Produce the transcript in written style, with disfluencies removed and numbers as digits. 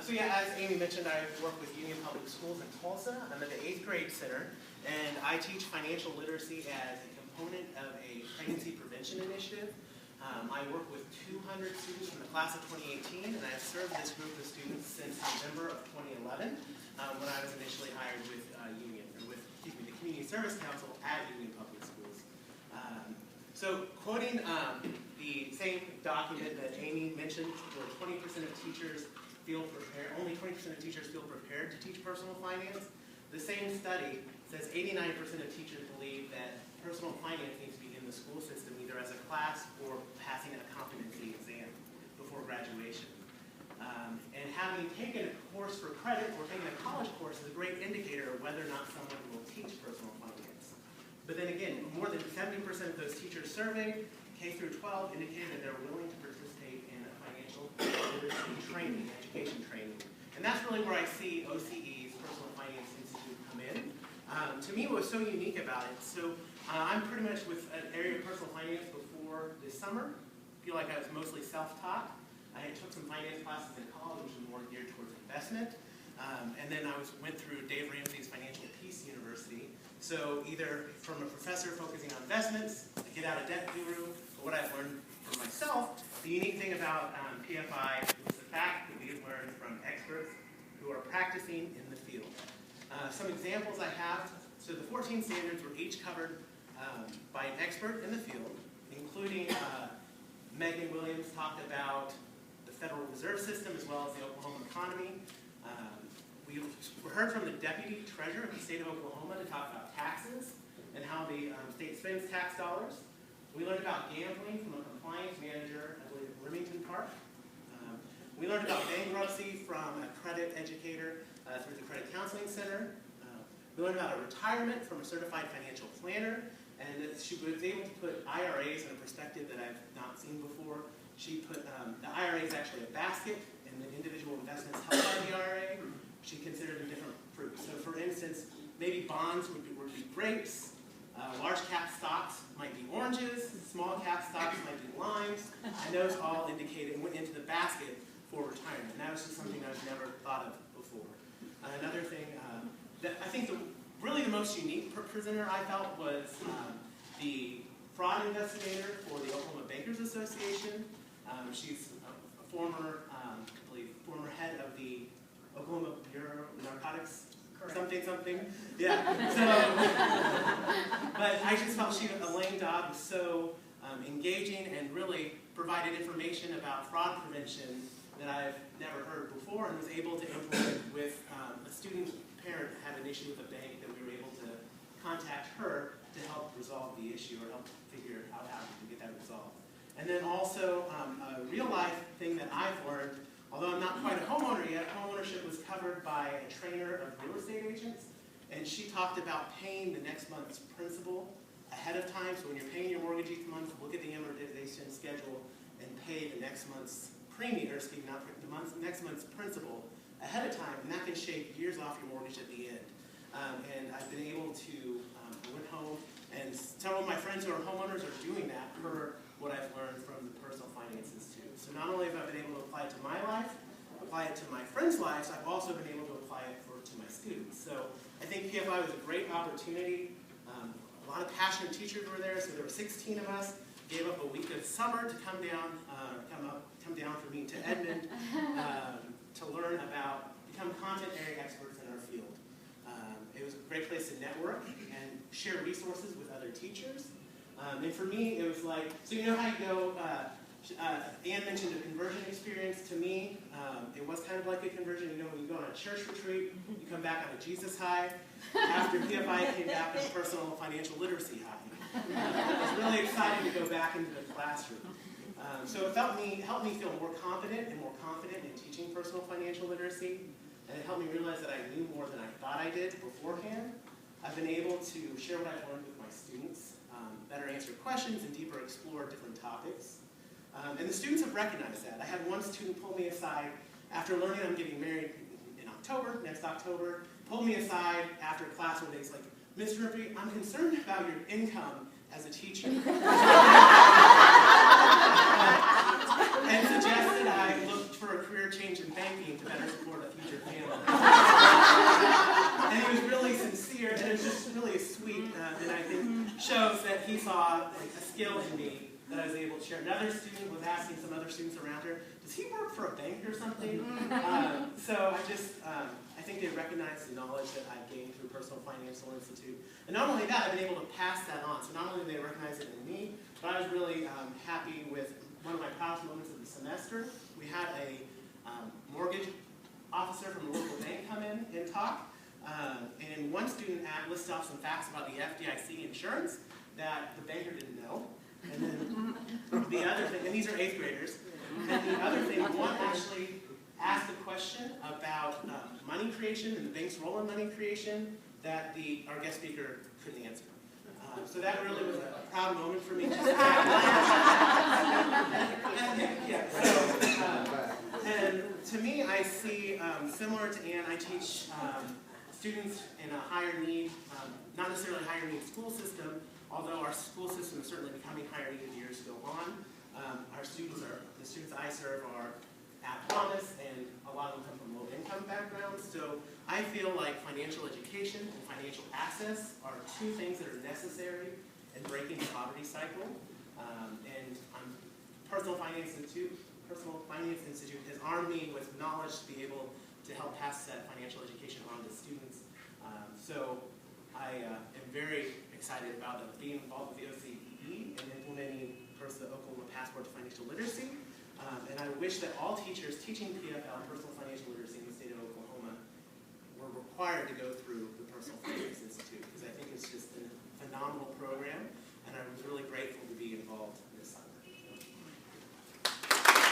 So yeah, as Amy mentioned, I work with Union Public Schools in Tulsa. I'm at the 8th grade center, and I teach financial literacy as a component of a pregnancy prevention initiative. I work with 200 students from the class of 2018, and I've served this group of students since November of 2011, when I was initially hired with the Community Service Council at Union Public Schools. So quoting the same document that Amy mentioned, where 20% of teachers feel prepared, only 20% of teachers feel prepared to teach personal finance. The same study says 89% of teachers believe that personal finance needs to be in the school system, either as a class or passing a competency exam before graduation. And having taken a course for credit or taking a college course is a great indicator of whether or not someone will teach personal finance. But then again, more than 70% of those teachers surveyed, K through 12, indicated that they're willing to participate in a financial literacy training, education training. And that's really where I see OCEE's Personal Finance Institute come in. To me, what was so unique about it, I'm pretty much with an area of personal finance before this summer. I feel like I was mostly self-taught. I took some finance classes in college, which was more geared towards investment. And then I went through Dave Ramsey's Financial Peace University. So either from a professor focusing on investments, a get out of debt guru, or what I've learned for myself, the unique thing about PFI is the fact that we have learned from experts who are practicing in the field. Some examples I have, so the 14 standards were each covered by an expert in the field, including Megan Williams talked about the Federal Reserve System as well as the Oklahoma economy. We heard from the Deputy Treasurer of the state of Oklahoma to talk about taxes and how the state spends tax dollars. We learned about gambling from a compliance manager, I believe, at Remington Park. We learned about bankruptcy from a credit educator through the Credit Counseling Center. We learned about a retirement from a certified financial planner, and that she was able to put IRAs in a perspective that I've not seen before. She put the IRA is actually a basket, and the individual investments held by the IRA. She considered them different fruits. So for instance, maybe bonds would be grapes, large cap stocks might be oranges, small cap stocks might be limes, and those all indicated and went into the basket for retirement. And that was just something I've never thought of before. Another thing that I think really the most unique presenter I felt was the fraud investigator for the Oklahoma Bankers Association. She's a former, I believe, former head of the Oklahoma Bureau of Narcotics, something. Yeah. But I just felt Elaine Dodd was so engaging and really provided information about fraud prevention that I've never heard before, and was able to implement with a student parent had an issue with a bank that we were able to contact her to help resolve the issue or help figure out how to get that resolved. And then also a real life thing that I've learned, although I'm not quite a homeowner yet, homeownership was covered by a trainer of real estate agents, and she talked about paying the next month's principal ahead of time. So when you're paying your mortgage each month, look at the amortization schedule and pay the next month's premium, or excuse me, not the next month's principal ahead of time, and that can shave years off your mortgage at the end. And I've been able to, I went home, and several of my friends who are homeowners are doing that per what I've learned from the Personal Finance Institute. So not only have I been able to apply it to my life, apply it to my friends' lives, I've also been able to apply it to my students. So I think PFI was a great opportunity. A lot of passionate teachers were there, so there were 16 of us. Gave up a week of summer to come down for me to Edmond to learn about, become content area experts in our field. It was a great place to network and share resources with other teachers. And for me, it was like, so you know how you go, Ann mentioned a conversion experience. To me, it was kind of like a conversion. You know, when you go on a church retreat, you come back on a Jesus high. After PFI, came back on a personal financial literacy high. I was really excited to go back into the classroom. So it helped me feel more confident in teaching personal financial literacy, and it helped me realize that I knew more than I thought I did beforehand. I've been able to share what I've learned with my students, better answer questions, and deeper explore different topics. And the students have recognized that. I had one student pull me aside after learning I'm getting married in October, next October, pulled me aside after class one day. He's like, Mr. Rempe, I'm concerned about your income as a teacher. And suggested I look for a career change in banking to better saw like a skill in me that I was able to share. Another student was asking some other students around her, does he work for a bank or something? So I think they recognize the knowledge that I've gained through Personal Financial Institute. And not only that, I've been able to pass that on. So not only do they recognize it in me, but I was really happy with one of my proudest moments of the semester. We had a mortgage officer from a local bank come in and talk. And one student listed off some facts about the FDIC insurance that the banker didn't know. And then the other thing, and these are 8th graders, and the other thing, one actually asked a question about money creation and the bank's role in money creation that our guest speaker couldn't answer. So that really was a proud moment for me. And to me, I see, similar to Ann, I teach students in a higher need, not necessarily higher need school system, although our school system is certainly becoming higher need as years go on. The students I serve are at promise, and a lot of them come from low-income backgrounds. So I feel like financial education and financial access are two things that are necessary in breaking the poverty cycle. And Personal Finance Institute has armed me with knowledge to be able to help pass that financial education on to students. So I am very excited about being involved with the OCEE and implementing the Oklahoma Passport to Financial Literacy. And I wish that all teachers teaching PFL, Personal Financial Literacy, in the state of Oklahoma were required to go through the Personal Finance Institute, because I think it's just a phenomenal program, and I was really grateful